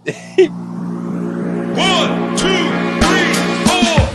1, 2, 3, 4.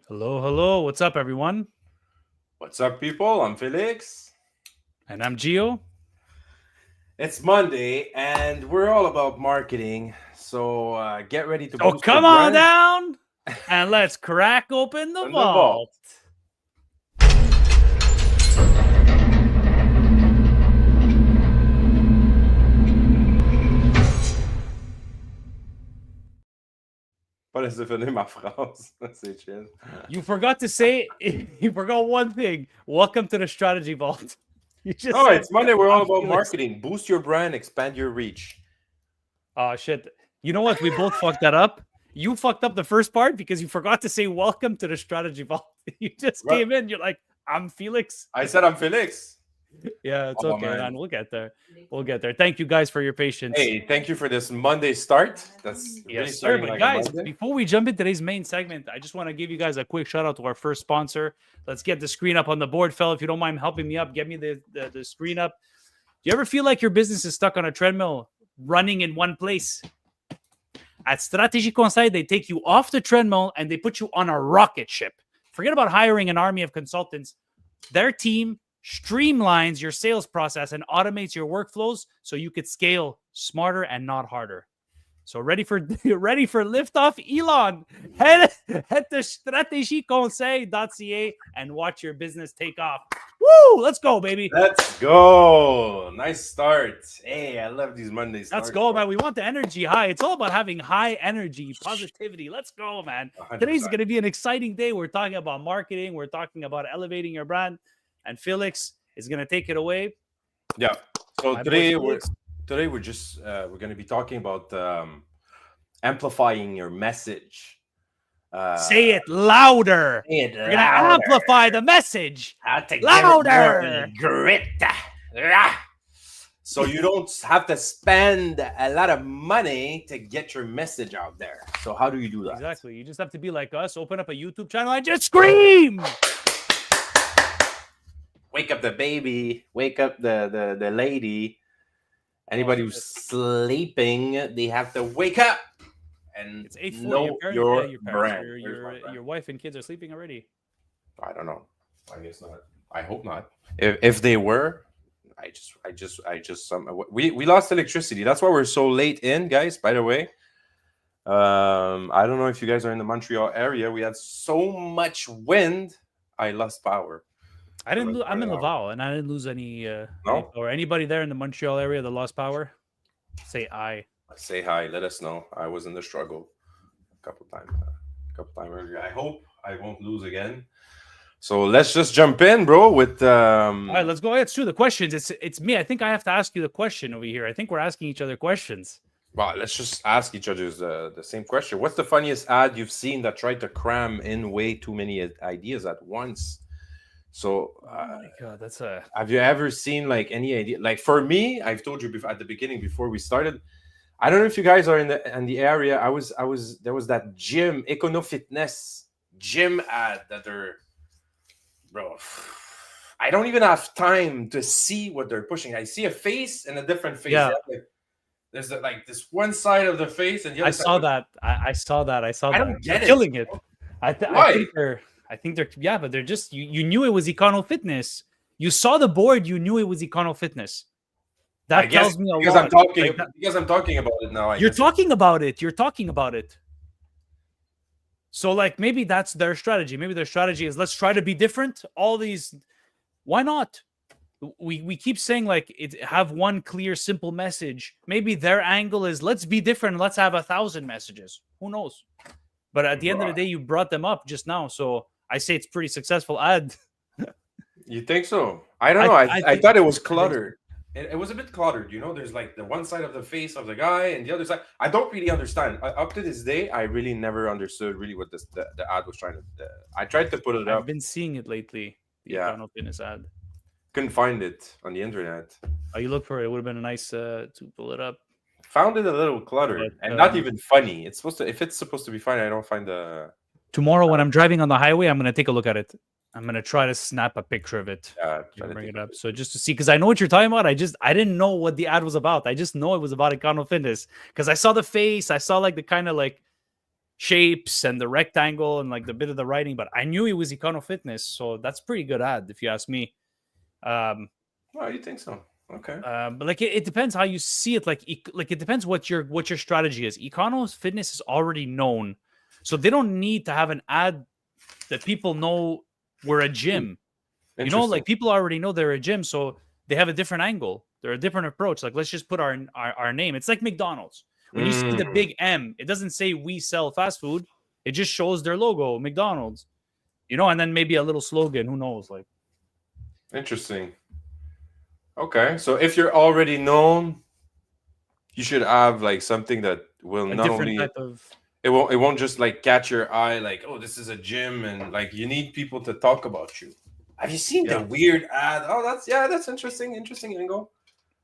Hello. What's up, everyone? What's up, people? I'm Felix. And I'm Gio. It's Monday, and we're all about marketing. So get ready to Oh, boost come your on brand. down and let's crack open the vault. Pas laisser finir ma phrase. C'est chill. You forgot to say, you forgot one thing. Welcome to the strategy vault. You just Oh, said, it's Monday. We're all I'm about Felix. marketing. Boost your brand, expand your reach. Oh, shit. You know what? We both fucked that up. You fucked up the first part because you forgot to say welcome to the strategy vault. You just What? came in. You're like, I'm Felix. I said I'm Felix. Yeah, it's Oh, okay, man. man. We'll get there. We'll get there. Thank you guys for your patience. Hey, thank you for this Monday start. That's really Yes, sir. starting But like guys, a Monday. before we jump into today's main segment, I just want to give you guys a quick shout out to our first sponsor. Let's get the screen up on the board, fella. If you don't mind helping me up, get me the screen up. Do you ever feel like your business is stuck on a treadmill, running in one place? At Stratégie Conseil, they take you off the treadmill and they put you on a rocket ship. Forget about hiring an army of consultants. Their team streamlines your sales process and automates your workflows so you could scale smarter and not harder. So ready for liftoff, Elon. Head to stratégieconseil.ca and watch your business take off. Woo! Let's go, baby. Let's go. Nice start. Hey, I love these Monday starts. Let's go, man. We want the energy high. It's all about having high energy, positivity. Let's go, man. 100%. Today's going to be an exciting day. We're talking about marketing. We're talking about elevating your brand. And Felix is going to take it away. Yeah. So My boy today Felix. we're just we're going to be talking about amplifying your message. Say it louder. Say it We're going to amplify the message. Louder. Grit. So you don't have to spend a lot of money to get your message out there. So how do you do that? Exactly. You just have to be like us. Open up a YouTube channel and just scream. Wake up the baby. Wake up the lady. Anybody who's sleeping, they have to wake up and It's 8:40. know your brand. Where's my brand? Your wife and kids are sleeping already. I don't know. I guess not. I hope not. If they were, I just we lost electricity. That's why we're so late in, guys. By the way, I don't know if you guys are in the Montreal area. We had so much wind. I lost power. I'm in Laval, and I didn't lose any. No? Or anybody there in the Montreal area that lost power? Say I. Say hi. Let us know. I was in the struggle a couple times earlier. I hope I won't lose again. So let's just jump in, bro. With All right, let's go. Let's do the questions. It's me. I think I have to ask you the question over here. I think we're asking each other questions. Well, let's just ask each other the same question. What's the funniest ad you've seen that tried to cram in way too many ideas at once? So, oh my God, that's a. have you ever seen like any idea? Like for me, I've told you before, at the beginning before we started. I don't know if you guys are in the area. There was that gym, Econo Fitness gym ad that they're, bro. I don't even have time to see what they're pushing. I see a face and a different face. Yeah. There's like this one side of the face and the other I side. saw that. I saw that. I don't get They're it. killing it. Why? I think they're yeah, but they're just you knew it was Econo Fitness. You saw the board, you knew it was Econo Fitness. That tells me a because lot. I'm talking Like that- because I'm talking about it now. You're talking about it. You're talking about it. So like maybe that's their strategy. Maybe their strategy is let's try to be different. All these, why not? We keep saying like have one clear, simple message. Maybe their angle is let's be different. Let's have 1,000 messages. Who knows? But at the end of the day, you brought them up just now, so I say it's pretty successful ad. You think so? I don't know. I thought it was cluttered. It was a bit cluttered. There's like the one side of the face of the guy and the other side. I don't really understand. Up to this day, I really never understood really what the ad was trying to. I tried to put it up. I've been seeing it lately. The Econo Fitness ad. Couldn't find it on the internet. Oh, you look for it. It would have been nice to pull it up. Found it a little cluttered and not even funny. It's supposed to. If it's supposed to be funny, I don't find the. Tomorrow, when I'm driving on the highway, I'm gonna take a look at it. I'm gonna try to snap a picture of it. Bring it up. So just to see, because I know what you're talking about. I didn't know what the ad was about. I just know it was about Econo Fitness because I saw the face. I saw like the kind of like shapes and the rectangle and like the bit of the writing, but I knew it was Econo Fitness. So that's pretty good ad, if you ask me. Oh, you think so? Okay. But like it depends how you see it. Like it depends what your strategy is. Econo Fitness is already known, so they don't need to have an ad that people know we're a gym. Like people already know they're a gym, so they have a different angle. They're a different approach. Like let's just put our name. It's like McDonald's. When you see the big M, it doesn't say we sell fast food. It just shows their logo, McDonald's. And then maybe a little slogan. Who knows? Like. Interesting. Okay, so if you're already known, you should have like something that will not only it won't just like catch your eye, like, oh, this is a gym, and like you need people to talk about you. Have you seen the weird ad? Oh, that's interesting angle.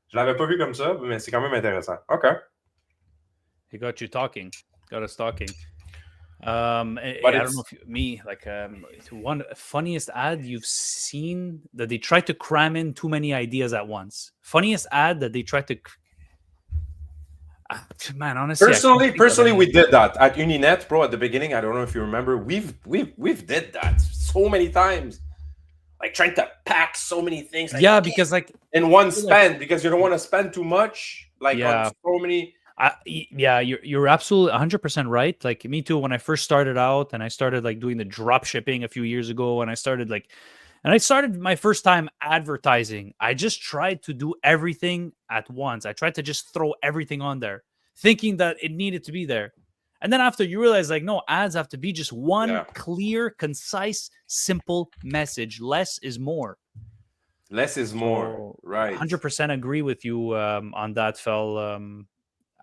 Je l'avais pas vu comme ça, mais c'est quand même intéressant. Okay. He got you talking. Got us talking. But I don't know if one funniest ad you've seen that they tried to cram in too many ideas at once. Funniest ad that they tried to. Man, honestly, personally, we did that at Uninet, bro. At the beginning, I don't know if you remember, we've did that so many times, like trying to pack so many things. Like, because like in one spend, because you don't want to spend too much, like on so many. You're absolutely 100% right. Like me too. When I first started out, and I started like doing the drop shipping a few years ago, and I started my first time advertising. I just tried to do everything at once. I tried to just throw everything on there, thinking that it needed to be there. And then after you realize, like, no, ads have to be just one clear, concise, simple message. Less is more. Less is more. Right. 100% agree with you on that, Fel.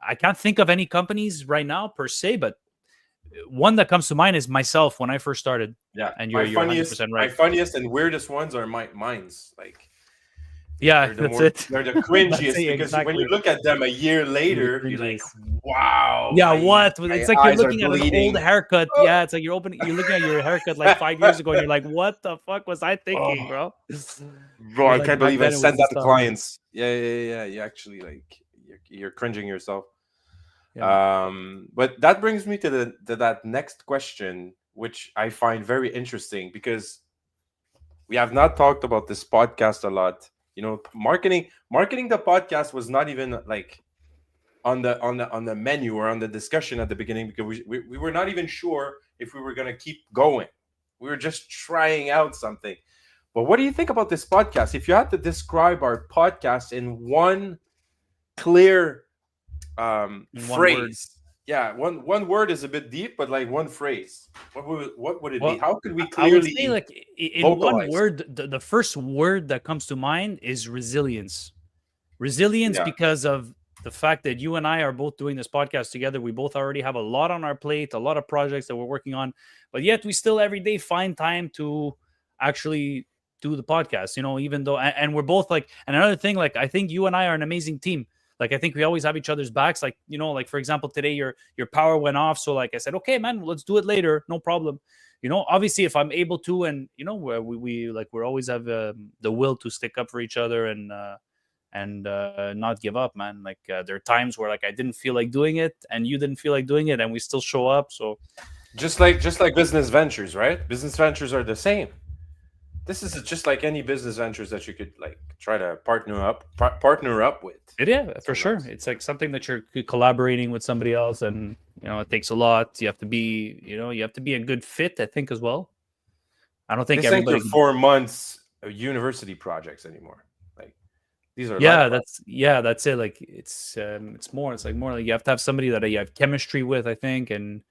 I can't think of any companies right now per se, but one that comes to mind is myself when I first started. Yeah, and you're 100% right. My funniest and weirdest ones are mine's. Like, that's it. They're the cringiest because when you look at them a year later, you're like, wow. Yeah, what? It's like you're looking at an old haircut. Oh. Yeah, it's like you're looking at your haircut like 5 years ago, and you're like, what the fuck was I thinking, bro? Bro, I can't believe I sent that to clients. Yeah. You actually like you're cringing yourself. Yeah. But that brings me to that next question, which I find very interesting because we have not talked about this podcast a lot. Marketing the podcast was not even like on the menu or on the discussion at the beginning because we were not even sure if we were going to keep going. We were just trying out something. But what do you think about this podcast? If you had to describe our podcast in one clear phrase, one word is a bit deep, but like one phrase, what would it be? How could we clearly? I would say, like, in one word, the first word that comes to mind is resilience. Because of the fact that you and I are both doing this podcast together. We both already have a lot on our plate, a lot of projects that we're working on, but yet we still every day find time to actually do the podcast. Even though, and we're both like, and another thing, like, I think you and I are an amazing team. Like, I think we always have each other's backs. Like, like, for example, today your power went off. So like I said, okay, man, let's do it later. No problem. Obviously if I'm able to, and we always have the will to stick up for each other and not give up, man. Like there are times where like I didn't feel like doing it and you didn't feel like doing it and we still show up. So just like business ventures, right? Business ventures are the same. This is just like any business ventures that you could like try to partner up with. Yeah, for sure. It's like something that you're collaborating with somebody else, and it takes a lot. You have to be, a good fit, I think, as well. I don't think everybody. These 4 months of university projects anymore. Like these are. That's it. Like it's more. It's like more like you have to have somebody that you have chemistry with, I think, and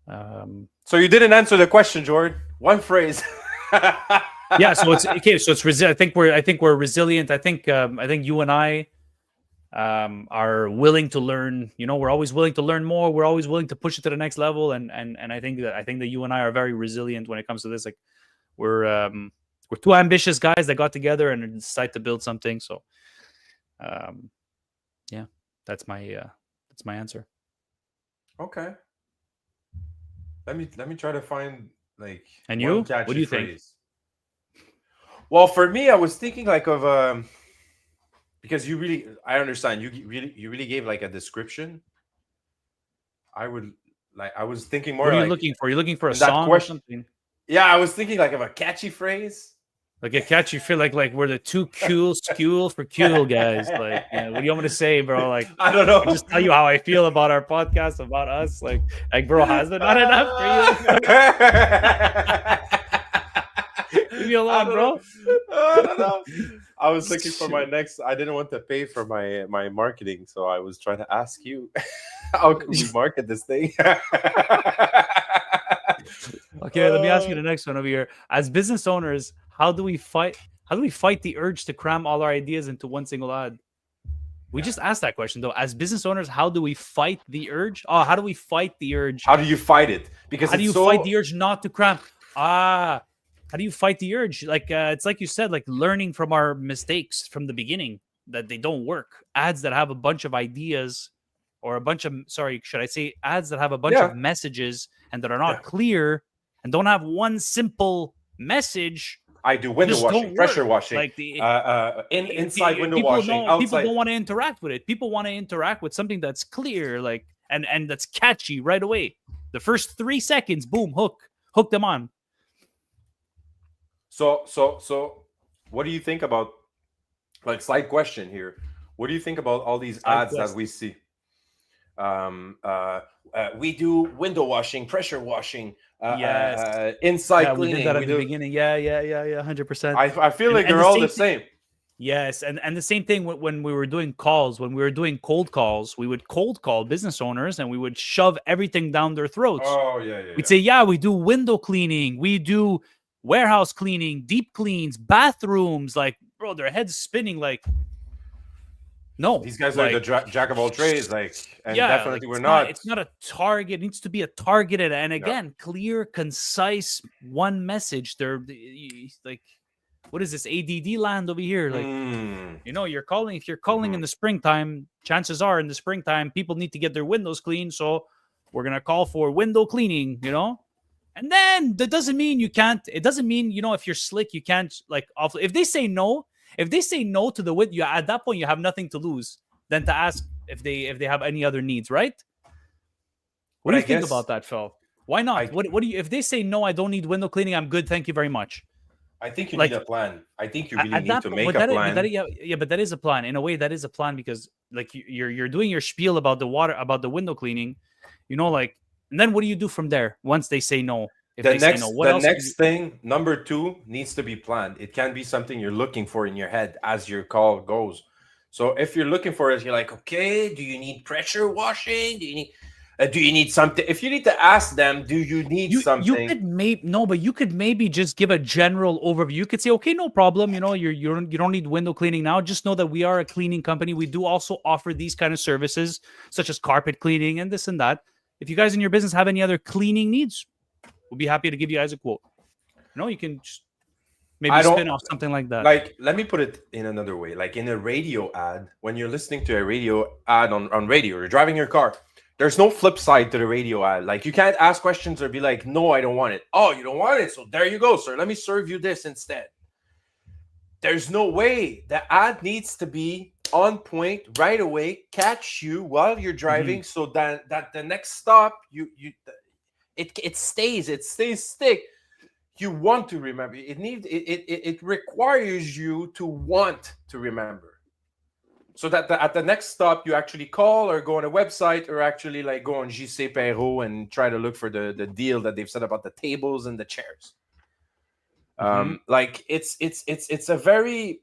So you didn't answer the question, Jordan. One phrase. Yeah, so it's okay. So it's I think we're resilient. I think you and I are willing to learn. We're always willing to learn more. We're always willing to push it to the next level. And I think that you and I are very resilient when it comes to this. Like we're two ambitious guys that got together and decided to build something. So, yeah, that's my answer. Okay. Let me try to find like. And one you? What catchy do you phrase. think? Well, for me, I was thinking like of because I understand you really gave like a description. I was thinking more What are you like looking for? You're looking for a in that song or question. something? Yeah, I was thinking like of a catchy phrase. Like a catchy feel like we're the two cool guys. Like, what do you want me to say, bro? Like, I don't know. I just tell you how I feel about our podcast, about us. Like bro, has it not enough for you? Leave me alone, bro. I don't know. I was looking for my next. I didn't want to pay for my marketing, so I was trying to ask you, how can we market this thing? Okay, let me ask you the next one over here. As business owners, how do we fight the urge to cram all our ideas into one single ad? We just asked that question though. As business owners, how do we fight the urge? Oh, how do we fight the urge? How do you fight it? Because how do you fight the urge not to cram? How do you fight the urge? Like it's like you said, like learning from our mistakes from the beginning that they don't work. Ads that have a bunch of ideas, or should I say ads that have a bunch of messages and that are not clear and don't have one simple message. I do window washing, pressure washing, like inside window washing, outside. People don't want to interact with it. People want to interact with something that's clear, like and that's catchy right away. The first 3 seconds, boom, hook them on. So, what do you think about, like, side question here? What do you think about all these ads that we see? We do window washing, pressure washing, inside cleaning. We did that at the beginning. Yeah, 100%. I feel like they're all the same. Yes, and the same thing when we were doing calls, when we were doing cold calls, we would cold call business owners and we would shove everything down their throats. Oh, yeah. We'd say, yeah, we do window cleaning, we do warehouse cleaning, deep cleans, bathrooms. Like, bro, their heads spinning like, no. These guys are the jack of all trades, definitely we're not. It's not a target. It needs to be a targeted and again, clear, concise, one message. They're like, what is this ADD land over here? Like, you're calling. If you're calling in the springtime, chances are in the springtime people need to get their windows cleaned. So we're gonna call for window cleaning. And then that doesn't mean you can't. It doesn't mean if you're slick, you can't like off. If they say no to the window, at that point you have nothing to lose than to ask if they have any other needs, right? What do you think about that, Phil? Why not? What do you? If they say no, I don't need window cleaning. I'm good. Thank you very much. I think you need a plan. I think you really need to make a plan. But that is a plan. In a way, that is a plan because like you're doing your spiel about the window cleaning, and then what do you do from there once they say no? The next thing, number 2, needs to be planned. It can be something you're looking for in your head as your call goes. So if you're looking for it, you're like, okay, do you need pressure washing? Do you need something? If you need to ask them, do you need something? You could maybe just give a general overview. You could say, okay, no problem. You don't need window cleaning now. Just know that we are a cleaning company. We do also offer these kind of services, such as carpet cleaning and this and that. If you guys in your business have any other cleaning needs, we'll be happy to give you guys a quote. You can just maybe spin off something like that. Like, let me put it in another way. Like in a radio ad, when you're listening to a radio ad on radio, you're driving your car. There's no flip side to the radio ad. Like, you can't ask questions or be like, no, I don't want it. Oh, you don't want it? So there you go, sir. Let me serve you this instead. There's no way. The ad needs to be on point right away, catch you while you're driving, so that the next stop it stays stick. You want to remember. It requires you to want to remember. So that at the next stop you actually call or go on a website or actually like go on JC Perrault and try to look for the deal that they've said about the tables and the chairs. Like it's a very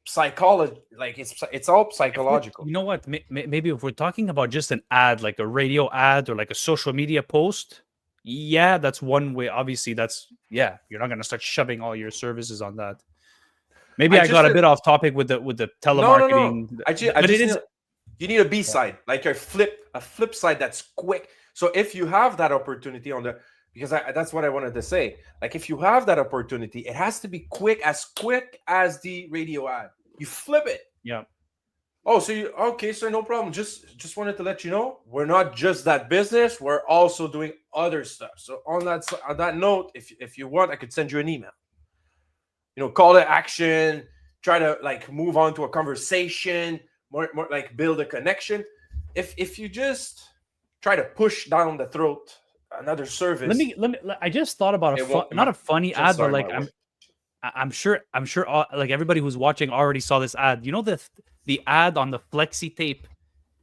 psychology, like it's all psychological. You know what? Maybe if we're talking about just an ad, like a radio ad or like a social media post, Yeah, that's one way. Obviously, you're not gonna start shoving all your services on that. Maybe I got a bit off topic with the telemarketing. No. But it is You need a B side, like a flip side that's quick. So if you have that opportunity because that's what I wanted to say. Like if you have that opportunity, it has to be quick as the radio ad. You flip it. Yeah. Oh, okay, sir, no problem. Just wanted to let you know, we're not just that business. We're also doing other stuff. So on that note, if you want, I could send you an email. Call to action, try to like move on to a conversation, more like build a connection. If you just try to push down the throat another service. Let me. I just thought about not a funny ad, but like I'm sure like everybody who's watching already saw this ad. You know the ad on the flexi tape.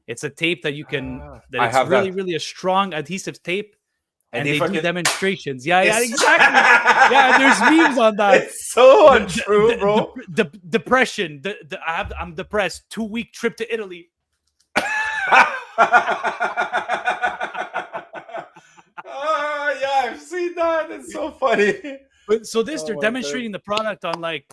It's a tape that you can it's really a strong adhesive tape. And they do demonstrations. Yeah, exactly. Yeah, there's memes on that. It's so untrue, bro. Depression. I'm depressed. 2-week trip to Italy. Yeah, I've seen that. It's so funny. But so they're demonstrating the product on like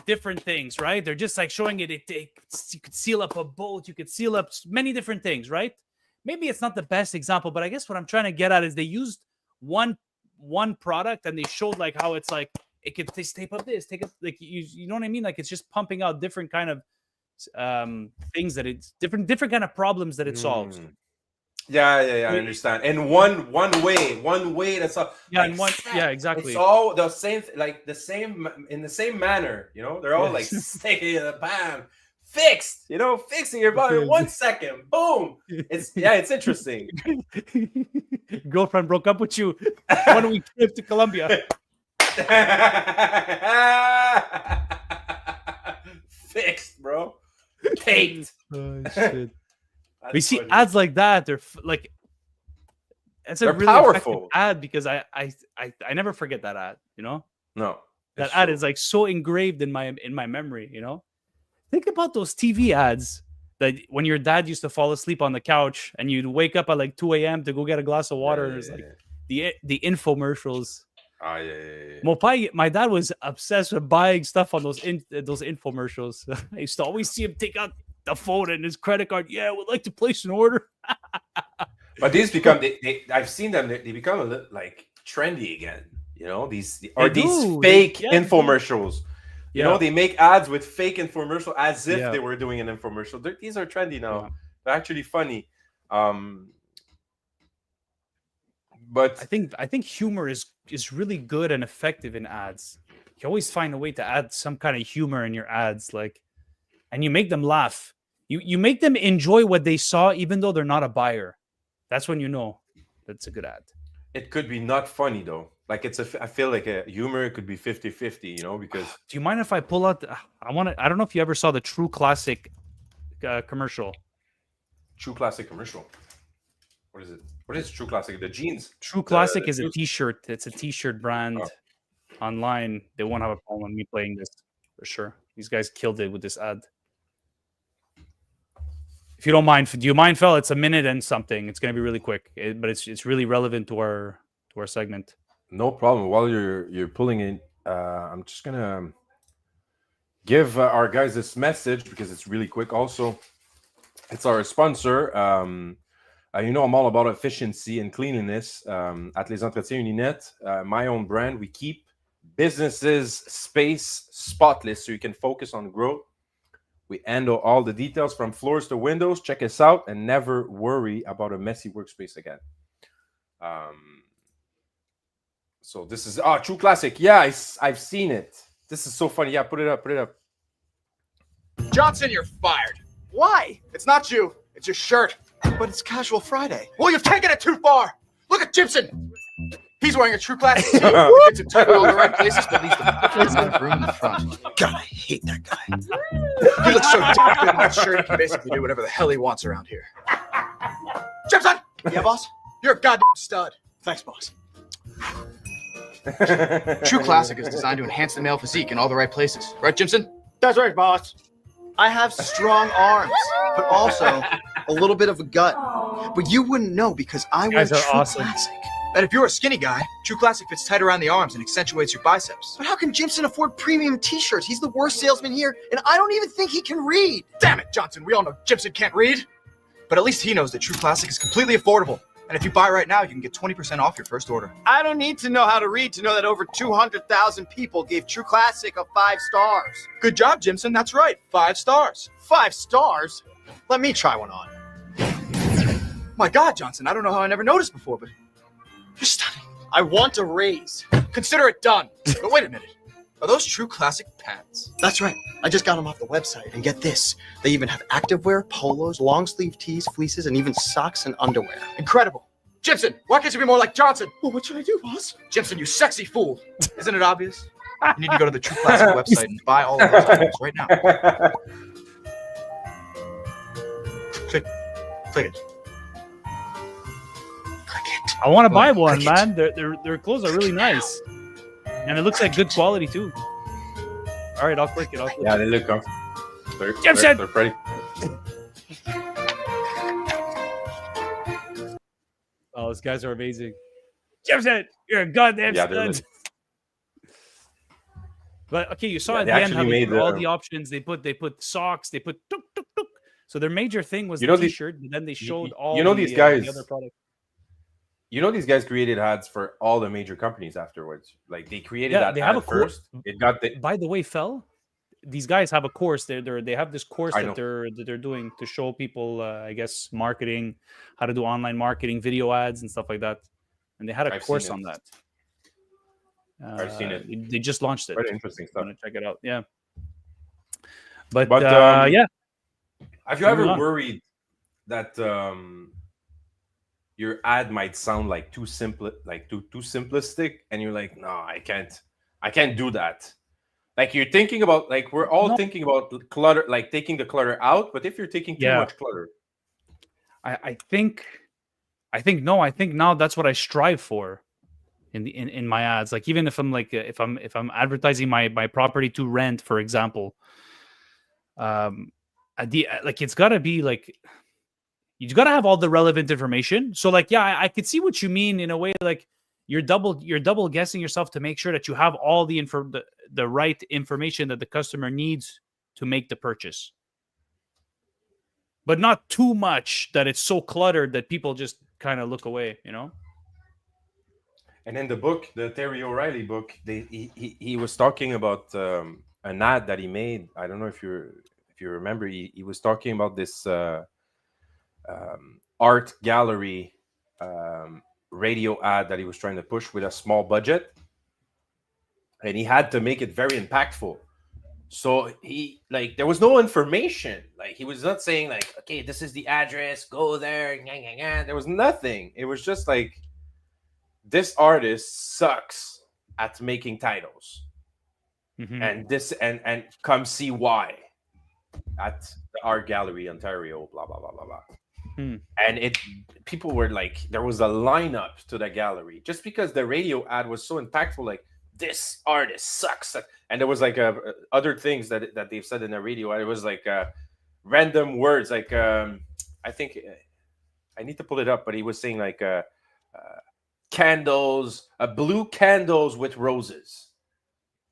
different things, right? They're just like showing it. You could seal up a bolt. You could seal up many different things, right? Maybe it's not the best example, but I guess what I'm trying to get at is they used one product and they showed like how it's like it could tape up this, take up like you know what I mean? Like it's just pumping out different kind of things that it's different kind of problems that it solves. Yeah, I understand. And one way that's all. Yeah, exactly. It's all the same, like in the same manner. They're all like bam. Fixed, fixing your body in 1 second. Boom. It's interesting. Girlfriend broke up with you. 1 week trip to Colombia. Fixed, bro. Taped. Oh, shit. We see ads like that. They're like, it's a really powerful ad because I never forget that ad. No, that ad is like so engraved in my memory. Think about those TV ads that when your dad used to fall asleep on the couch and you'd wake up at like 2 a.m. to go get a glass of water. And it's like the infomercials. My dad was obsessed with buying stuff on those infomercials. I used to always see him take out the phone and his credit card. Yeah, would like to place an order. But these become I've seen them. They become a little like trendy again. These fake infomercials. They make ads with fake infomercial as if they were doing an infomercial. These are trendy now. Yeah. They're actually funny. But I think humor is really good and effective in ads. You always find a way to add some kind of humor in your ads, and you make them laugh. You make them enjoy what they saw, even though they're not a buyer. That's when you know that's a good ad. It could be not funny though. Like I feel like a humor could be 50-50, because. Do you mind if I pull out? I don't know if you ever saw the True Classic commercial. True Classic commercial. What is it? What is True Classic? The jeans. True Classic is a T-shirt. It's a T-shirt brand. Online. They won't have a problem with me playing this for sure. These guys killed it with this ad. If you don't mind, do you mind, Fel? It's a minute and something. It's going to be really quick, but it's really relevant to our segment. No problem. While you're pulling in, I'm just gonna give our guys this message because it's really quick. Also, it's our sponsor. I'm all about efficiency and cleanliness. At Les Entretiens Uninet, my own brand, we keep businesses space spotless so you can focus on growth. We handle all the details from floors to windows. Check us out and never worry about a messy workspace again. So this is True Classic. Yeah, I've seen it. This is so funny. Yeah, put it up. Johnson, you're fired. Why? It's not you. It's your shirt. But it's Casual Friday. Well, you've taken it too far. Look at Gibson. He's wearing a True Classic tee. He fits it all the right places, but leaves the place in the room in the front. God, I hate that guy. He looks so damn good in that shirt. He can basically do whatever the hell he wants around here. Gibson! Yeah, boss? You're a goddamn stud. Thanks, boss. True Classic is designed to enhance the male physique in all the right places. Right, Jimson? That's right, boss. I have strong arms, but also a little bit of a gut. But you wouldn't know because I wear True Classic. And if you're a skinny guy, True Classic fits tight around the arms and accentuates your biceps. But how can Jimson afford premium t-shirts? He's the worst salesman here, and I don't even think he can read. Damn it, Johnson, we all know Jimson can't read. But at least he knows that True Classic is completely affordable. And if you buy right now, you can get 20% off your first order. I don't need to know how to read to know that over 200,000 people gave True Classic a 5 stars. Good job, Jimson. That's right. 5 stars. 5 stars? Let me try one on. My God, Johnson, I don't know how I never noticed before, but you're stunning. I want a raise. Consider it done. But wait a minute. Are those True Classic pants? That's right. I just got them off the website. And get this, they even have activewear, polos, long sleeve tees, fleeces, and even socks and underwear. Incredible. Jimson, why can't you be more like Johnson? Well, what should I do, boss? Jimson, you sexy fool. Isn't it obvious? You need to go to the True Classic website and buy all of those items right now. Click it. Click it. I want to buy Click one, it. man. Their clothes are really nice, and it looks like good quality too. All right, I'll click it. Yeah, they look comfortable. Jimson! They're pretty. Oh, those guys are amazing. Jimson, you're a goddamn Yeah, they're stud. But okay, you saw Yeah, at they the end how actually they made put all the- the options. They put socks. They put tuk tuk tuk. So their major thing was You the know these- T-shirt, but then they showed all. you know the, these guys- the other products. You know, these guys created ads for all the major companies afterwards. Like they created Yeah, that they ad have a course. first. It got the By the way, these guys have a course. They have this course I that know. they're doing to show people, I guess, marketing, how to do online marketing, video ads, and stuff like that. And they had a I've seen course it. on that. I've seen it. They just launched it. quite interesting I'm stuff. gonna check it out. Yeah. But, But, yeah, Have you ever Moving on. worried that your ad might sound like too simple, like too simplistic, and you're like, no, I can't do that. Like you're thinking about, like we're all No. thinking about clutter, like taking the clutter out. But if you're taking too Yeah. much clutter, I think no. I think now that's what I strive for in my ads. Like even if I'm like if I'm advertising my property to rent, for example, like it's got to be like you got to have all the relevant information. So like yeah, I could see what you mean in a way. Like you're double guessing yourself to make sure that you have all the right information that the customer needs to make the purchase, but not too much that it's so cluttered that people just kind of look away, you know? and in the book, the Terry O'Reilly book, he was talking about an ad that he made. I don't know if you remember. He was talking about this art gallery radio ad that he was trying to push with a small budget, and he had to make it very impactful. So there was no information. Like he was not saying like, okay, this is the address, go there. There was nothing. It was just like, this artist sucks at making titles, Mhm. and this and come see why at the art gallery Ontario, blah blah blah blah blah. And people were like, there was a lineup to the gallery just because the radio ad was so impactful. Like, this artist sucks, and there was like other things that they've said in the radio ad. It was like random words, like I think I need to pull it up, but he was saying like candles, blue candles with roses.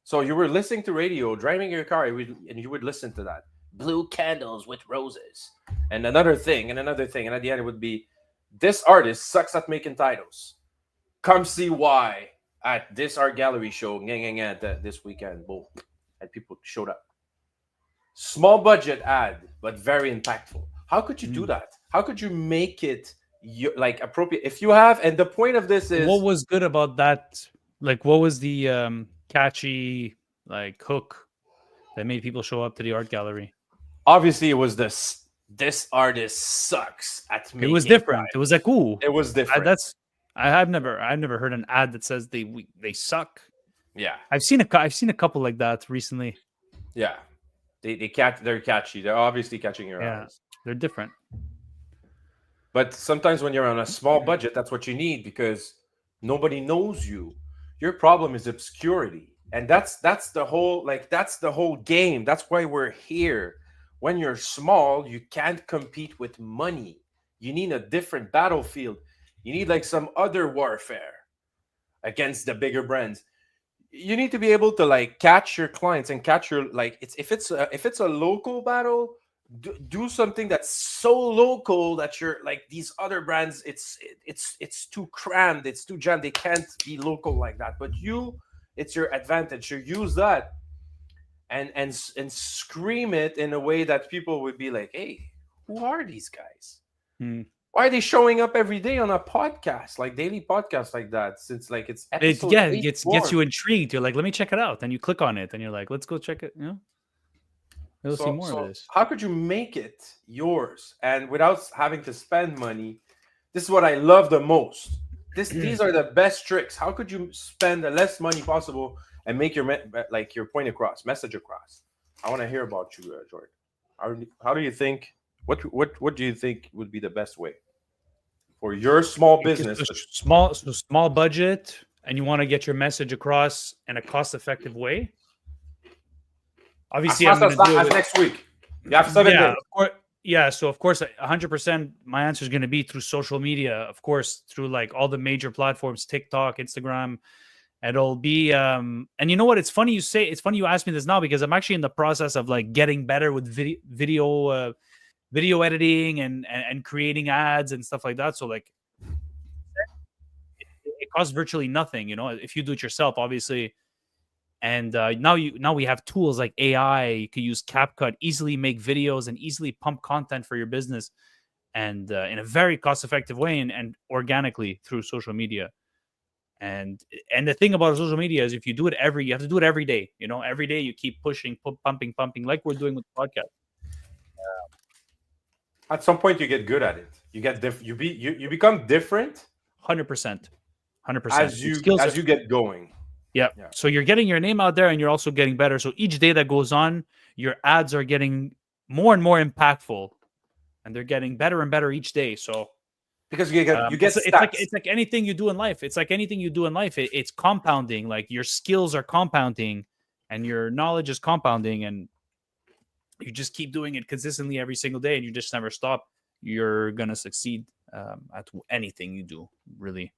So you were listening to radio, driving your car, and you would listen to that. Blue candles with roses. And another thing, and another thing. And at the end, it would be, this artist sucks at making titles. Come see why at this art gallery show this weekend. Boom. And people showed up. Small budget ad, but very impactful. How could you do that? How could you make it like appropriate? If you have, and the point of this is, What was good about that? Like, what was the catchy like hook that made people show up to the art gallery? obviously it was this artist sucks at making It was different. titles. It was like, ooh, It was different. I've never heard an ad that says they suck. Yeah. I've seen a couple like that recently. Yeah. They're catchy. They're obviously catching your Yeah. eyes. They're different. But sometimes when you're on a small budget, that's what you need because nobody knows you. Your problem is obscurity. And that's the whole game. That's why we're here. When you're small, you can't compete with money. You need a different battlefield. You need like some other warfare. against the bigger brands. You need to be able to like catch your clients and catch your like if it's a local battle, do something that's so local that you're like these other brands. It's too crammed, it's too jammed. They can't be local like that. But it's your advantage. You use that and scream it in a way that people would be like, hey, who are these guys? Why are they showing up every day on a podcast, like daily podcast like that? Since like it's episode it gets you intrigued. You're like, let me check it out. Then you click on it and you're like, let's go check it. You know, you'll see more of this. How could you make it yours and without having to spend money? This is what I love the most. These are the best tricks. How could you spend the less money possible and make your point across, message across? I want to hear about you, Jordan. How do you think? What do you think would be the best way for your small business? Small budget, and you want to get your message across in a cost-effective way. Obviously, I'm going to do it next week. You have 7 days. So of course, 100%. My answer is going to be through social media, of course, through like all the major platforms, TikTok, Instagram. It'll be, and you know what? It's funny you asked me this now because I'm actually in the process of like getting better with video editing and creating ads and stuff like that. So like, it costs virtually nothing, you know, if you do it yourself, obviously. And now we have tools like AI. You can use CapCut, easily make videos and easily pump content for your business, and in a very cost-effective way and organically through social media. And the thing about social media is if you do it you have to do it every day. You know, every day you keep pushing, pumping, like we're doing with the podcast. At some point, you get good at it. You get you become different. 100%. As you get going. Yeah. So you're getting your name out there and you're also getting better. So each day that goes on, your ads are getting more and more impactful, and they're getting better and better each day. So because you get it's like anything you do in life. It's compounding. Like your skills are compounding and your knowledge is compounding, and you just keep doing it consistently every single day and you just never stop. You're going to succeed at anything you do, really.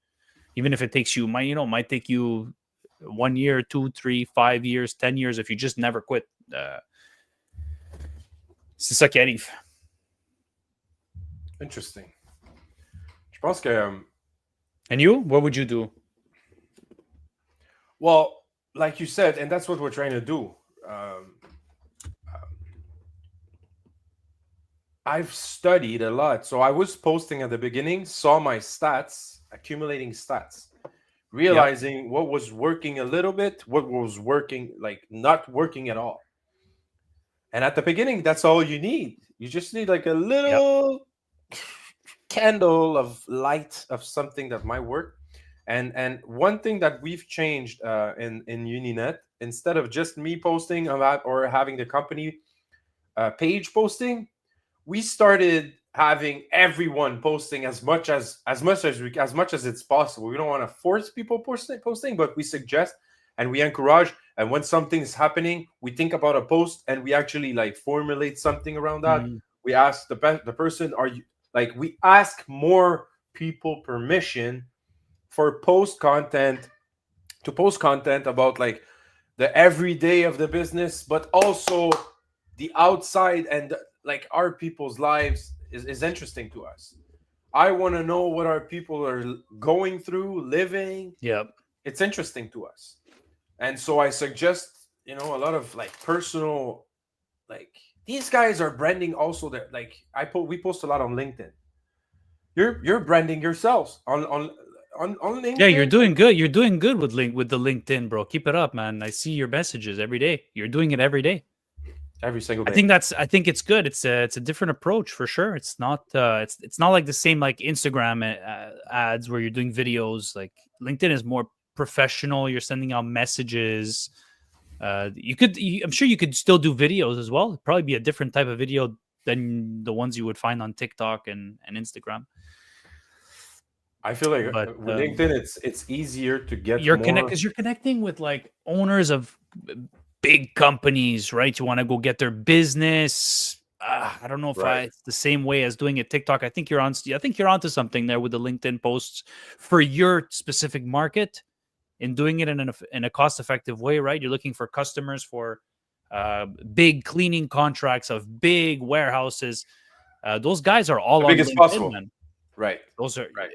Even if it takes you, might take you 1 year, 2, 3, 5 years, 10 years, if you just never quit. C'est ça qui arrive. Interesting. Je pense que... And you? What would you do? Well, like you said, and that's what we're trying to do. I've studied a lot. So I was posting at the beginning, saw my stats, accumulating stats, realizing what was working a little bit, what was working, like not working at all. And at the beginning, that's all you need. You just need like a little candle of light of something that might work. And one thing that we've changed in Uninet, instead of just me posting about or having the company page posting, we started having everyone posting as much as it's possible. We don't want to force people posting, but we suggest and we encourage. And when something is happening, we think about a post and we actually like formulate something around that. We ask the person, we ask more people permission for post content about like the everyday of the business, but also the outside and like our people's lives is interesting to us. I want to know what our people are going through, living. Yep. It's interesting to us. And so I suggest, a lot of like personal, like these guys are branding also that like we post a lot on LinkedIn. You're branding yourselves on LinkedIn. Yeah, you're doing good. You're doing good with the LinkedIn, bro. Keep it up, man. I see your messages every day. You're doing it every day. Every single day. I think it's good. It's a different approach for sure. It's not it's not like the same like Instagram ads where you're doing videos. Like LinkedIn is more professional. You're sending out messages. I'm sure you could still do videos as well. It'd probably be a different type of video than the ones you would find on TikTok and Instagram. I feel like with LinkedIn, it's easier to get because you're connecting with like owners of big companies, right? You want to go get their business. I don't know if it's the same way as doing it TikTok. I think you're onto something there with the LinkedIn posts for your specific market. in doing it in a cost-effective way, right? You're looking for customers for big cleaning contracts of big warehouses. Those guys are all The on biggest LinkedIn, possible. man. Right. Those are Right.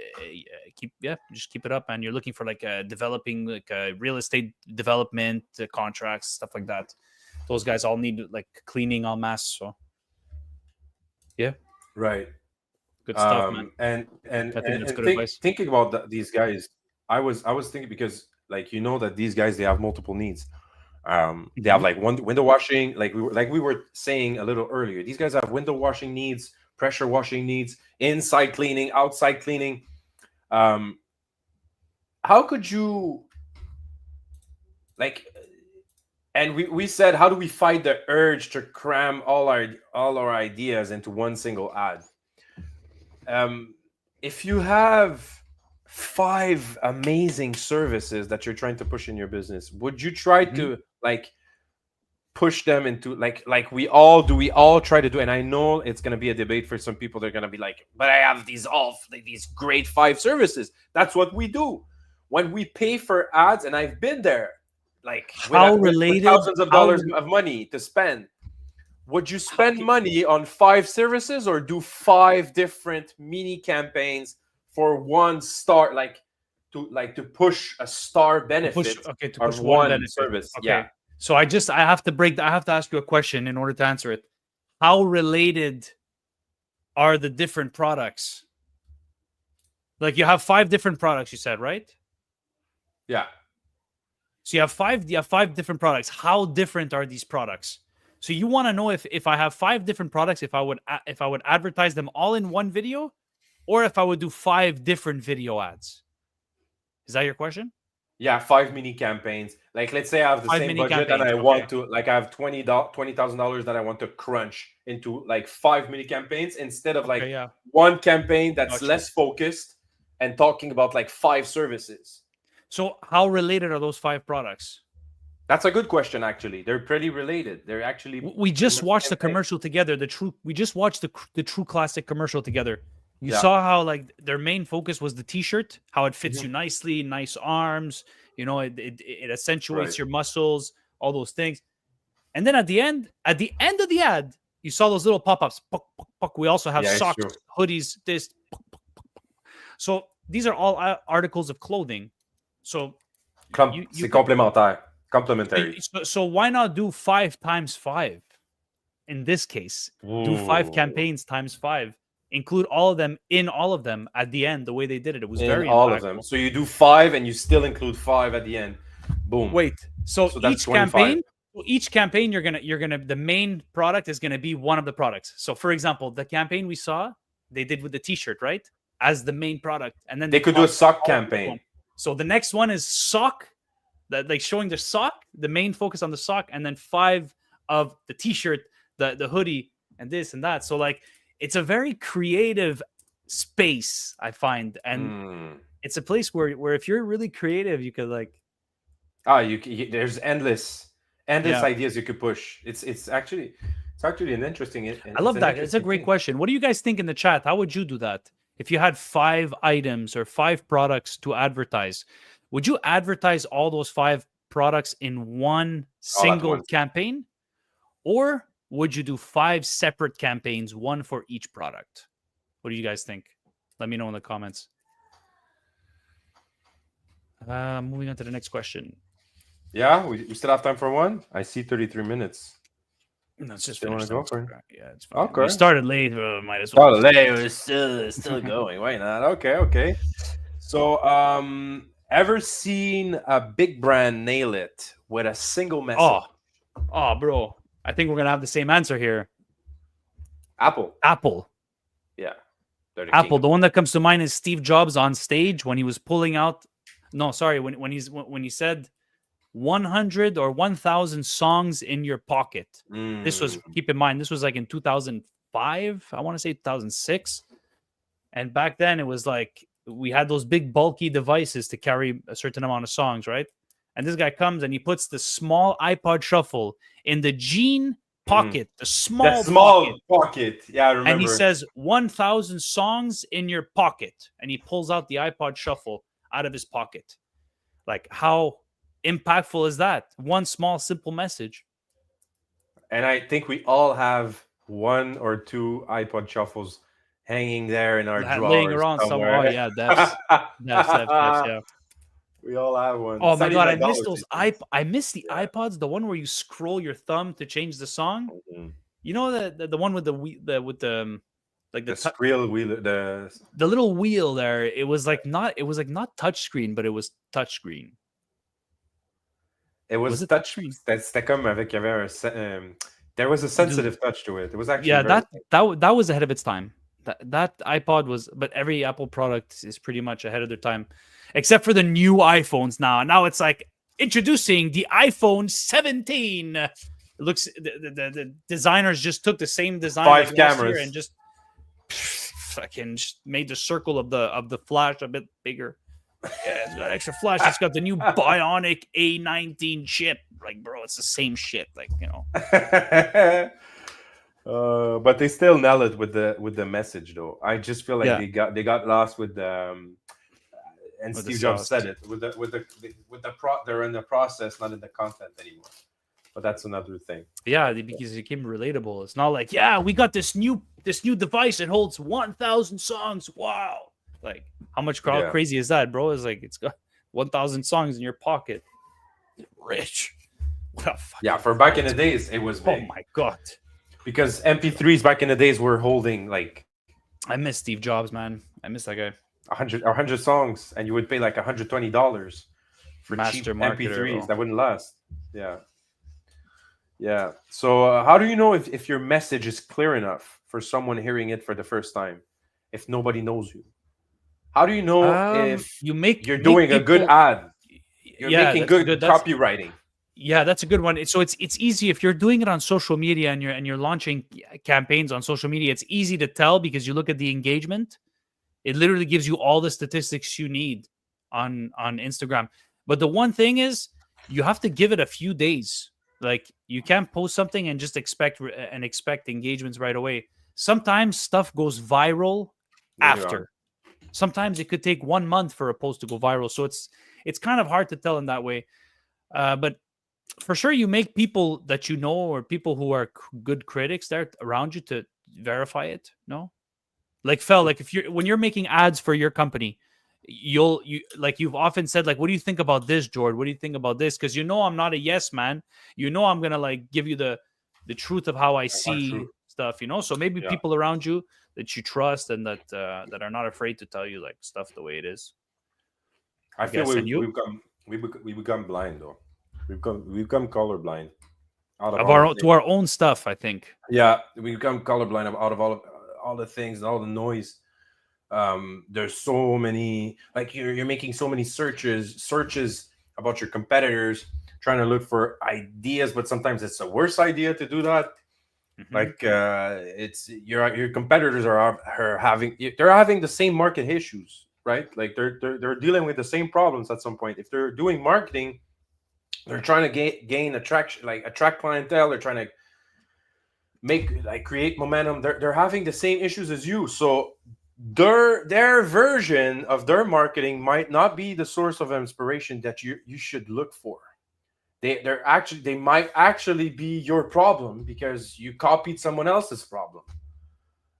just keep it up, man. You're looking for like developing like real estate development contracts, stuff like that. Those guys all need like cleaning en masse. So yeah, Right. good stuff, man. And I think that's good advice. thinking about these guys, I was thinking because like that these guys they have multiple needs. They have like one window washing, like we were saying a little earlier. These guys have window washing needs, pressure washing needs, inside cleaning, outside cleaning. How could you like? And we said, how do we fight the urge to cram all our ideas into one single ad? If you have 5 amazing services that you're trying to push in your business, would you try to like push them into like we all try to do? And I know it's going to be a debate for some people. They're going to be like, but I have these great 5 services. That's what we do when we pay for ads. And I've been there, like with thousands of dollars of money to spend. Would you spend money on 5 services or do 5 different mini campaigns for one star, to push a star benefit To push of one one benefit. service? Okay. Yeah. So I have to ask you a question in order to answer it. How related are the different products? Like you have 5 different products, you said, right? Yeah. So you have 5 different products. How different are these products? So you want to know if I have 5 different products, if I would advertise them all in one video, or if I would do 5 different video ads. Is that your question? Yeah, 5 mini campaigns. Like, let's say I have the 5 same mini budget and campaigns, I okay. want to, like, I have $20,000 that I want to crunch into like 5 mini campaigns instead of like one campaign that's less focused and talking about like 5 services. So how related are those 5 products? That's a good question. Actually, they're pretty related. They're actually. We just watched the commercial together. We just watched the True Classic commercial together. You saw how like their main focus was the T-shirt, how it fits you nicely, nice arms. You know, it accentuates your muscles, all those things. And then at the end of the ad, you saw those little pop-ups. Puck, puck, puck. We also have socks, hoodies, this. Puck, puck, puck, puck. So these are all articles of clothing. So c'est complementary. So why not do 5 times 5? In this case, do 5 campaigns times 5. Include all of them in all of them at the end. The way they did it, it was very all impactful. of them. So you do 5 and you still include 5 at the end. Boom. Wait. So that's each campaign, you're gonna the main product is gonna be one of the products. So for example, the campaign we saw, they did with the T-shirt, right, as the main product, and then they could do a sock campaign. So the next one is sock, that like showing the sock, the main focus on the sock, and then 5 of the T-shirt, the hoodie, and this and that. So like it's a very creative space, I find, and it's a place where if you're really creative, you could like there's endless ideas you could push. It's actually an interesting. I love that. It's a great question. What do you guys think in the chat? How would you do that if you had 5 items or 5 products to advertise? Would you advertise all those 5 products in one single campaign, or would you do 5 separate campaigns, one for each product? What do you guys think? Let me know in the comments. Moving on to the next question. Yeah, we still have time for one. I see 33 minutes. Let's just want to go for it. Yeah, it's fine. Okay. We started late. Might as well. We're still going. Why not? Okay. So, ever seen a big brand nail it with a single message? Oh, bro. I think we're gonna have the same answer here. Apple. Yeah. Apple. The one that comes to mind is Steve Jobs on stage when he was pulling out. No, sorry. When he said 100 or 1,000 songs in your pocket. This was, keep in mind, this was like in 2005. I want to say 2006. And back then it was like we had those big bulky devices to carry a certain amount of songs, right? And this guy comes and he puts the small iPod Shuffle in the jean pocket, the small pocket. Yeah, I remember. And he says 1,000 songs in your pocket, and he pulls out the iPod Shuffle out of his pocket. Like, how impactful is that? One small, simple message. And I think we all have one or two iPod shuffles hanging there in our Laying drawers around somewhere. Oh, somewhere. yeah, Devs. Devs, yeah. We all have one. Oh my God, I miss $79 those these days. I miss the Yeah. iPods, the one where you scroll your thumb to change the song. Mhm. You know the one with like The squeal wheel, the little wheel there. It was like not touchscreen, but it was touchscreen. it was Was it touch. touchscreen? C'était comme avec, il y avait there was a sensitive touch to it. It was actually Yeah, very, that was ahead of its time. That iPod was, but every Apple product is pretty much ahead of their time, except for the new iPhones now. Now it's like introducing the iPhone 17. It looks the designers just took the same design 5 like last year cameras. and just fucking just made the circle of the flash a bit bigger. Yeah, it's got extra flash. It's got the new Bionic A19 chip. Like, bro, it's the same shit. Like, you know. But they still nail it with the message though. I just feel like Yeah. they got lost with the and With the Steve Jobs sauce. said it they're in the process, not in the content anymore. But that's another thing. Yeah, because it became relatable. It's not like, yeah, we got this new device. It holds 1,000 songs. Wow. Like, how much Yeah. crazy is that, bro? It's like it's got 1,000 songs in your pocket. Rich. What a fucking Yeah, for back in the days, it was Oh big. my God. Because MP3s back in the days were holding like I miss Steve Jobs, man. I miss that guy. 100 songs, and you would pay like $120 for Master cheap marketer, MP3s bro. that wouldn't last. Yeah. So how do you know if your message is clear enough for someone hearing it for the first time? If nobody knows you, how do you know if you make you're doing a good people- ad? You're making that's good That's- copywriting. Yeah, that's a good one. So it's easy if you're doing it on social media and you're launching campaigns on social media. It's easy to tell because you look at the engagement. It literally gives you all the statistics you need on Instagram. But the one thing is, you have to give it a few days. Like, you can't post something and just expect engagements right away. Sometimes stuff goes viral Later after. Sometimes it could take 1 month for a post to go viral. So it's kind of hard to tell in that way. But for sure, you make people that you know or people who are good critics there around you to verify it. No, like when you're making ads for your company, you've often said, like, what do you think about this, George? What do you think about this? Because I'm not a yes man. I'm gonna like give you the truth of how I see true. stuff. So maybe Yeah. people around you that you trust and that are not afraid to tell you like stuff the way it is. I feel guess, and you? we become blind though. We become colorblind out Of all our the own, to things. our own stuff, I think. Yeah, we become colorblind out of all the things and all the noise. There's so many, like you're making so many searches about your competitors, trying to look for ideas, but sometimes it's a worse idea to do that. Mhm. Like it's your competitors are having the same market issues, right? Like they're dealing with the same problems at some point. If they're doing marketing, they're trying to gain attraction, like attract clientele. They're trying to create momentum. They're having the same issues as you. So their version of their marketing might not be the source of inspiration that you should look for. They might actually be your problem because you copied someone else's problem.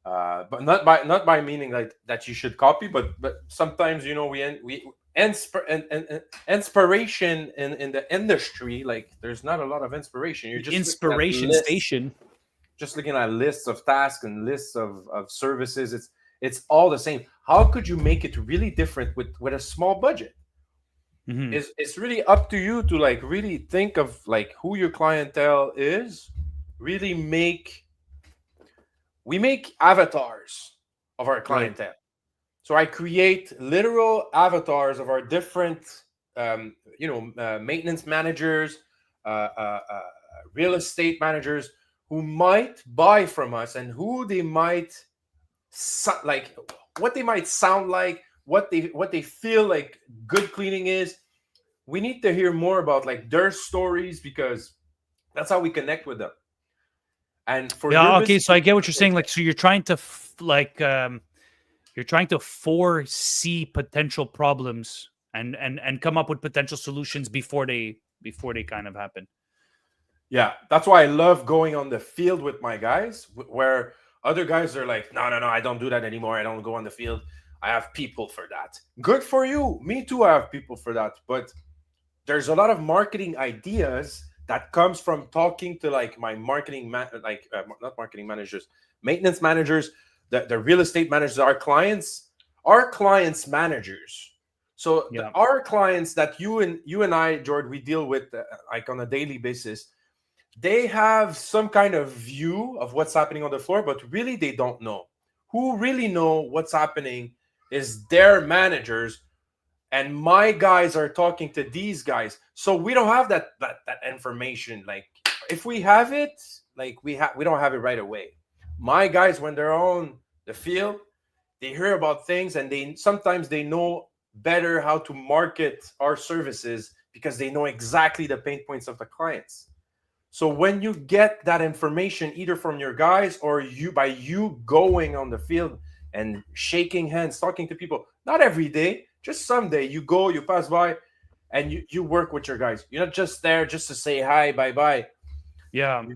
But not by meaning like that you should copy, but sometimes inspiration in the industry, like there's not a lot of inspiration. You're just Inspiration station. just looking at lists of tasks and lists of services. It's all the same. How could you make it really different with a small budget? Mhm. It's really up to you to like really think of like who your clientele is. Really we make avatars of our clientele. So I create literal avatars of our different maintenance managers, real estate managers who might buy from us and who they might like, what they might sound like, what they feel like good cleaning is. We need to hear more about like their stories because that's how we connect with them. And for so I get what you're saying. Like, so you're trying to you're trying to foresee potential problems and come up with potential solutions before they kind of happen. Yeah, that's why I love going on the field with my guys, where other guys are like, no, I don't do that anymore. I don't go on the field. I have people for that. Good for you. Me too, I have people for that. But there's a lot of marketing ideas that comes from talking to like my marketing, not marketing managers, maintenance managers, the real estate managers, our clients managers. So Yeah. our clients that you and I, George, we deal with like on a daily basis, they have some kind of view of what's happening on the floor, but really they don't know. Who really know what's happening is their managers, and my guys are talking to these guys. So we don't have that information. Like if we have it, like we don't have it right away. My guys, when they're on the field, they hear about things, and sometimes they know better how to market our services because they know exactly the pain points of the clients. So when you get that information either from your guys or by you going on the field and shaking hands, talking to people, not every day, just someday you go, you pass by, and you work with your guys. You're not just there just to say hi, bye. Yeah. You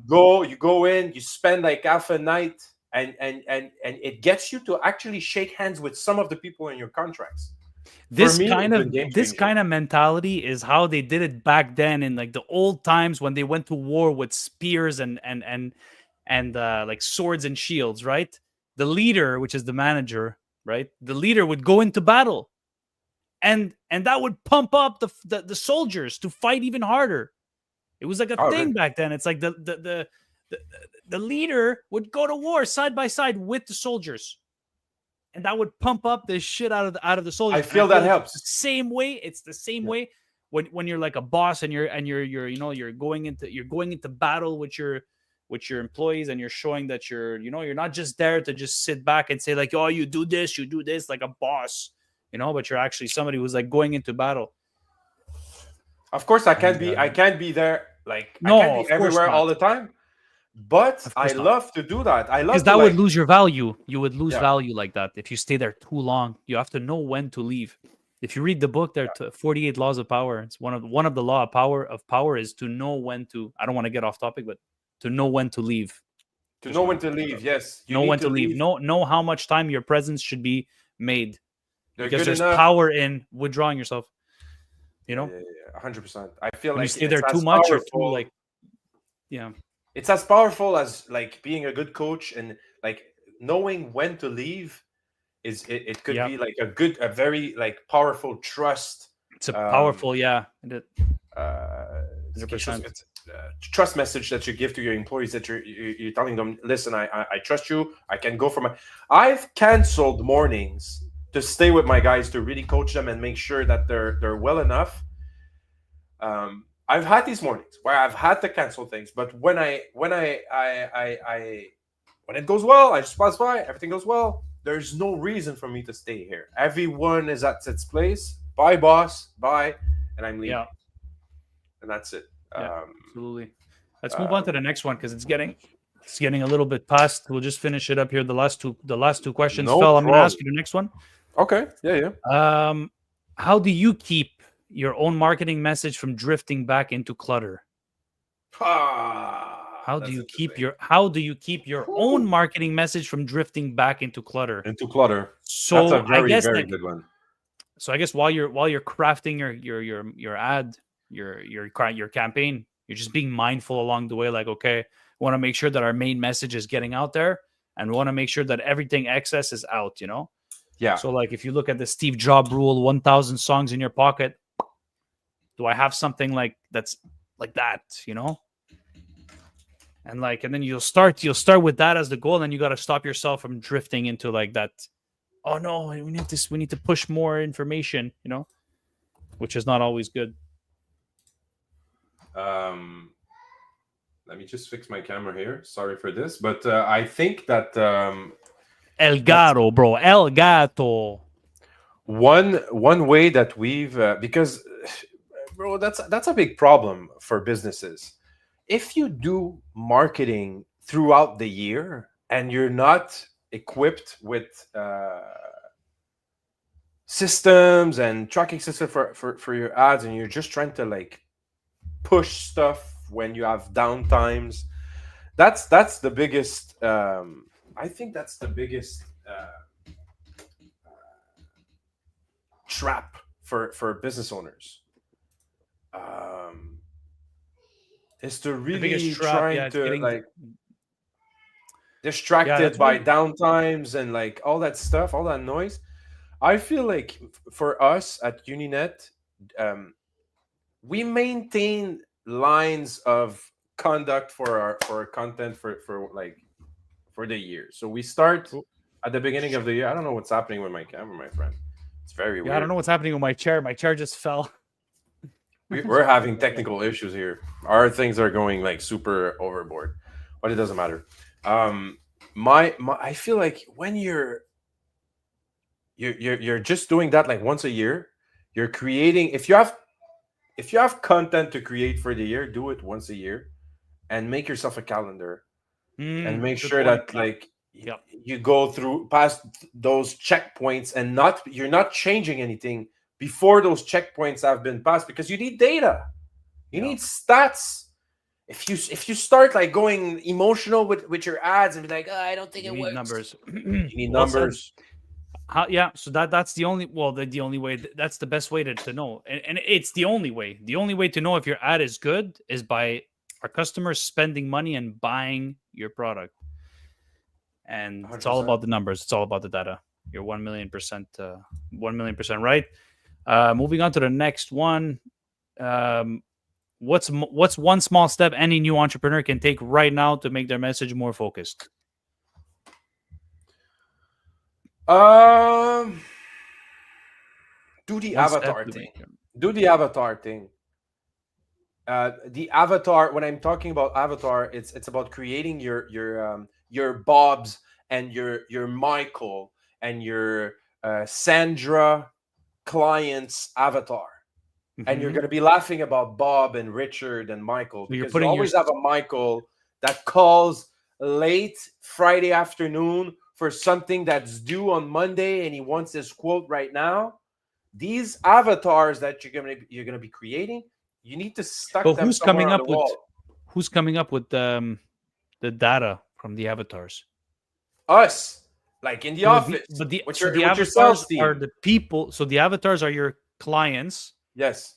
go in, you spend like half a night, and it gets you to actually shake hands with some of the people in your contracts. This me, kind it's a of game this changer. kind of mentality is how they did it back then in like the old times when they went to war with spears and like swords and shields, right? The leader, which is the manager, right? The leader would go into battle, and that would pump up the soldiers to fight even harder. It was like a Oh, thing really? back then. It's like the leader would go to war side by side with the soldiers, and that would pump up the shit out of the soldiers. I And feel that like helps. It's the same way. It's the same Yeah. way when you're like a boss and you're you're going into battle with your employees, and you're showing that you're not just there to just sit back and say like, oh, you do this like a boss, but you're actually somebody who's like going into battle. Of course, I can't And, be there. Like I no, can't be of course everywhere not. all the time. But Of I course not. love to do that. I Because love to that would like, lose your value. You would lose yeah, value like that if you stay there too long. You have to know when to leave. If you read the book, there are 48 laws of power. It's one of the law of power is to know when to. I don't want to get off topic, but to know when to leave. to Just know when wanted to to bring it leave. up. Yes, you Know need when to to leave. leave. Know how much time your presence should be made, They're because good there's enough. power in withdrawing yourself. Yeah, 100%. I feel When you like stay it's there too as much or too powerful. like, yeah, It's as powerful as like being a good coach, and like knowing when to leave it could yeah. be like a very like powerful trust. It's a Um, powerful, yeah, it's quelque chose, 100%. it's trust message that you give to your employees, that you're telling them, listen, I trust you. I can go for my. I've canceled mornings to stay with my guys to really coach them and make sure that they're well enough. I've had these mornings where I've had to cancel things, but when it goes well, I just pass by. Everything goes well. There's no reason for me to stay here. Everyone is at its place. Bye, boss. Bye, and I'm leaving. Yeah, And that's it. yeah, absolutely. Let's move on to the next one because it's getting a little bit past. We'll just finish it up here. The last two questions. No Phil, I'm going to problem. ask you the next one. Okay. Yeah. How do you keep your own marketing message from drifting back into clutter? How do you keep your own marketing message from drifting back into clutter? into clutter? That's So a I very, guess very like good one. so I guess while you're crafting your ad, your campaign, you're just being mindful along the way. Like, okay, we want to make sure that our main message is getting out there, and we want to make sure that everything excess is out. Yeah. So like if you look at the Steve Jobs rule, 1,000 songs in your pocket. Do I have something like that's like that? And then you'll start with that as the goal, and then you got to stop yourself from drifting into like that. Oh no, we need to push more information, which is not always good. Let me just fix my camera here. Sorry for this, but I think that El gato, bro, El gato. one way that we've because bro, that's a big problem for businesses. If you do marketing throughout the year and you're not equipped with systems and tracking system for your ads, and you're just trying to like push stuff when you have downtimes. That's the biggest. I think that's the biggest trap for business owners. Is to The really biggest trap, trying it's to getting like yeah, distracted that's by why. downtimes and like all that stuff, all that noise. I feel like for us at Uninet, um, we maintain lines of conduct for our content for like for the year. So we start Oh, at the beginning of the year. I don't know what's happening with my camera, my friend. It's very yeah, I don't weird. know what's happening with my chair. My chair just fell. We're having technical issues here. Our things are going like super overboard, but it doesn't matter. Um, my I feel like when you're just doing that like once a year, you're creating. If you have content to create for the year, do it once a year, and make yourself a calendar, and make Good sure point. that like Yep. you go through past those checkpoints and you're not changing anything before those checkpoints have been passed, because you need data. You Yeah. need stats. If you start like going emotional with your ads and be like, oh, I don't think You it need works. numbers. You need Well said. numbers. Yeah, so that's the only the only way that's the best way to know. And it's the only way. The only way to know if your ad is good is by our customers spending money and buying your product. And it's all 100%. about the numbers. It's all about the data. You're 1,000,000%, 1,000,000% right. Moving on to the next one. What's one small step any new entrepreneur can take right now to make their message more focused? Um, do the One step avatar to thing. make Do the avatar thing. The avatar. When I'm talking about avatar, it's about creating your Bob's and your Michael and your Sandra client's avatar. And you're Mhm. going to be laughing about Bob and Richard and Michael, So you're because you putting your always have a Michael that calls late Friday afternoon for something that's due on Monday and he wants his quote right now. These avatars that you're gonna be creating, you need to but stuck them somewhere on the wall. who's coming up with the data from the avatars? Us, like in the So office, with so your the with your sales avatars are team. the people. So the avatars are your clients. Yes.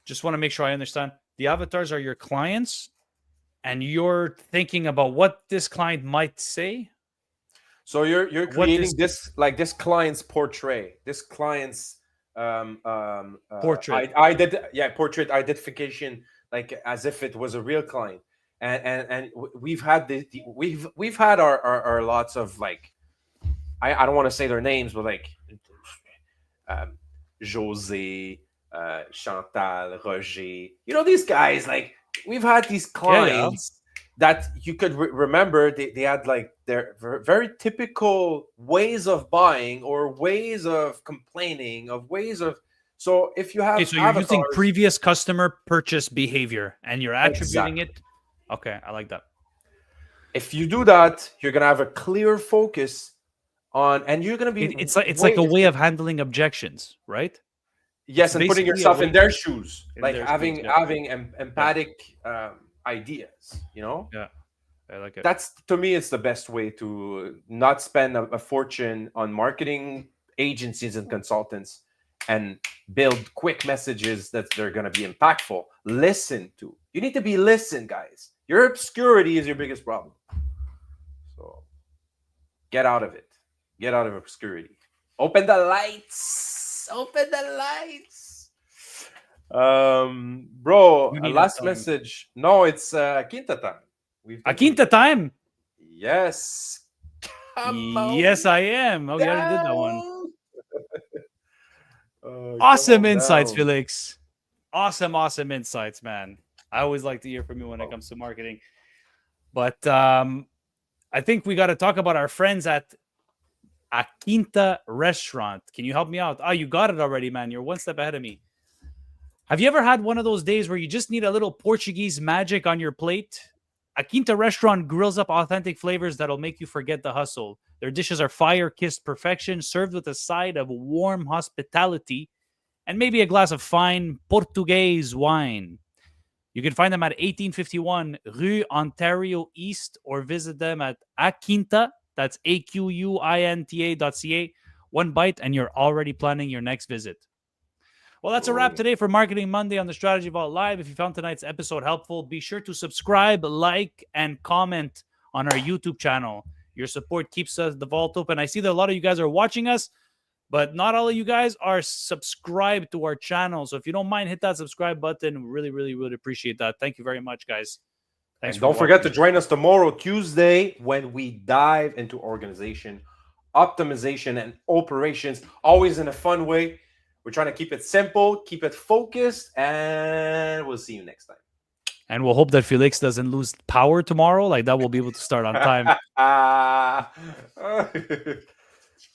Just want to make sure I understand. The avatars are your clients, and you're thinking about what this client might say. So you're What this creating this client's portrait, this client's portrait? I did portrait identification, like as if it was a real client. And we've had we've had our lots of like, I don't want to say their names, but like Jose, Chantal, Roger, these guys, like we've had these Yeah, yeah. clients that you could remember. They had like their very typical ways of buying or ways of complaining of ways of. So if you Okay, have so you're using avatars, previous customer purchase behavior, and you're attributing exactly. it. Okay, I like that. If you do that, you're gonna have a clear focus on, and you're gonna be It's like a way of handling objections, right? It's yes, and putting basically a yourself in way their shoes, in like their shoes. Yeah, having yeah, empathic ideas. yeah. I like it. That's, to me, it's the best way to not spend a fortune on marketing agencies and consultants, and build quick messages that they're going to be impactful. Listen to. You need to be listened, guys. Your obscurity is your biggest problem. So get out of it. Get out of obscurity. Open the lights. Open the lights. Bro, You a need a last time. message. No, it's Quinta time. We've A taken- quinta time. Yes. Come on Yes, I am. Oh, you already did that one. down. Come Awesome on insights, down. Felix. Awesome insights, man. I always like to hear from you when it comes to marketing. But I think we got to talk about our friends at A Quinta Restaurant. Can you help me out? Oh, you got it already, man. You're one step ahead of me. Have you ever had one of those days where you just need a little Portuguese magic on your plate? A Quinta restaurant grills up authentic flavors that'll make you forget the hustle. Their dishes are fire-kissed perfection, served with a side of warm hospitality and maybe a glass of fine Portuguese wine. You can find them at 1851 Rue Ontario East or visit them at Aquinta, that's AQUINTA.ca. One bite and you're already planning your next visit. Well, that's a wrap today for Marketing Monday on the Strategy Vault Live. If you found tonight's episode helpful, be sure to subscribe, like, and comment on our YouTube channel. Your support keeps us the vault open. I see that a lot of you guys are watching us, but not all of you guys are subscribed to our channel. So if you don't mind, hit that subscribe button. Really, really, really appreciate that. Thank you very much, guys. Thanks. And don't forget to join us tomorrow, Tuesday, when we dive into organization, optimization, and operations, always in a fun way. We're trying to keep it simple, keep it focused, and we'll see you next time. And we'll hope that Felix doesn't lose power tomorrow. Like that, we'll be able to start on time.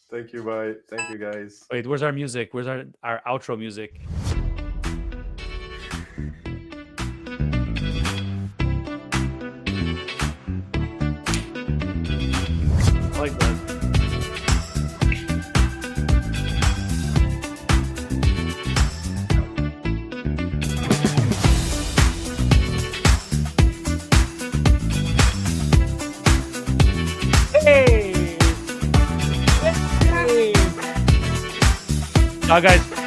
Thank you, bye. Thank you, guys. Wait, where's our music? Where's our outro music? I like that. Hey! Hey! Guys.